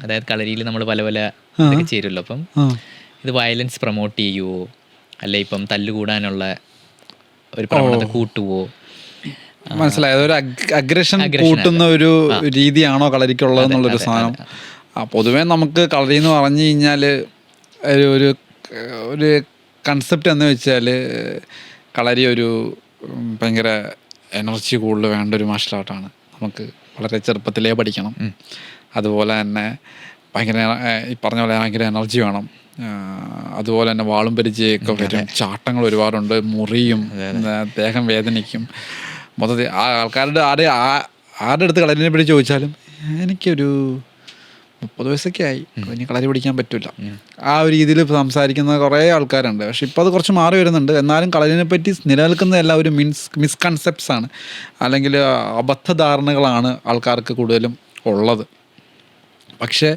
അതായത് കളരിയിൽ നമ്മൾ പല പല ഇതൊക്കെ ചേരുമല്ലോ. അപ്പം ഇത് വയലൻസ് പ്രൊമോട്ട് ചെയ്യുവോ, അല്ലെ ഇപ്പം തല്ലുകൂടാനുള്ള ഒരു പ്രവണത കൂട്ടുവോ? മനസ്സിലായത് ഒരു അഗ്രഷൻ കൂട്ടുന്ന ഒരു രീതിയാണോ കളരിക്കുള്ളത് എന്നുള്ളൊരു സാധനം. പൊതുവേ നമുക്ക് കളരി എന്ന് പറഞ്ഞു കഴിഞ്ഞാൽ ഒരു ഒരു കൺസെപ്റ്റ് എന്ന് വെച്ചാൽ കളരി ഒരു ഭയങ്കര എനർജി കൂടുതൽ വേണ്ട ഒരു മാർഷൽ ആർട്ടാണ്. നമുക്ക് വളരെ ചെറുപ്പത്തിലേ പഠിക്കണം. അതുപോലെ തന്നെ ഭയങ്കര ഈ പറഞ്ഞ പോലെ ഭയങ്കര എനർജി വേണം. അതുപോലെ തന്നെ വാളും പരിചയമൊക്കെ വരും, ചാട്ടങ്ങൾ ഒരുപാടുണ്ട്, മുറിയും, ദേഹം വേദനിക്കും. മൊത്തത്തിൽ ആ ആൾക്കാരുടെ ആരുടെ അടുത്ത് കളരിനെ പറ്റി ചോദിച്ചാലും എനിക്കൊരു 30 വയസ്സൊക്കെ ആയി, ഇനി കളരി പഠിക്കാൻ പറ്റില്ല, ആ ഒരു രീതിയിൽ സംസാരിക്കുന്ന കുറേ ആൾക്കാരുണ്ട്. പക്ഷെ ഇപ്പോൾ അത് കുറച്ച് മാറി വരുന്നുണ്ട്. എന്നാലും കളരിനെ പറ്റി നിലനിൽക്കുന്ന എല്ലാം ഒരു മിസ്കൺസെപ്റ്റ്സ് ആണ്, അല്ലെങ്കിൽ അബദ്ധധാരണകളാണ് ആൾക്കാർക്ക് കൂടുതലും ഉള്ളത്. പക്ഷേ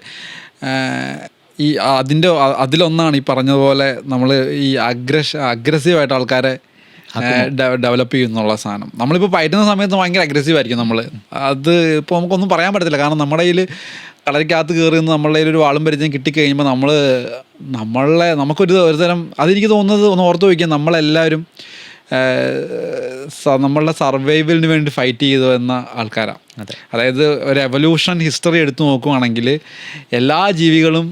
ഈ അതിലൊന്നാണ് ഈ പറഞ്ഞതുപോലെ നമ്മൾ ഈ അഗ്രസീവായിട്ട് ആൾക്കാരെ ഡെവലപ്പ് ചെയ്യുന്നുള്ള സാധനം. നമ്മളിപ്പോൾ പയറ്റുന്ന സമയത്ത് ഭയങ്കര അഗ്രസീവ് ആയിരിക്കും നമ്മൾ. അത് ഇപ്പോൾ നമുക്കൊന്നും പറയാൻ പറ്റത്തില്ല. കാരണം നമ്മുടെ കയ്യിൽ കളരിക്കകത്ത് കയറുന്ന നമ്മളുടെ ഒരു വാളും പരിചയം കിട്ടിക്കഴിയുമ്പോൾ നമുക്കൊരു തരം അതെനിക്ക് തോന്നുന്നത് ഒന്ന് ഓർത്ത് വയ്ക്കുക, നമ്മളെല്ലാവരും നമ്മളുടെ സർവൈവലിന് വേണ്ടി ഫൈറ്റ് ചെയ്തു എന്ന ആൾക്കാരാണ്. അതായത് ഒരു എവല്യൂഷൻ ഹിസ്റ്ററി എടുത്തു നോക്കുവാണെങ്കിൽ എല്ലാ ജീവികളും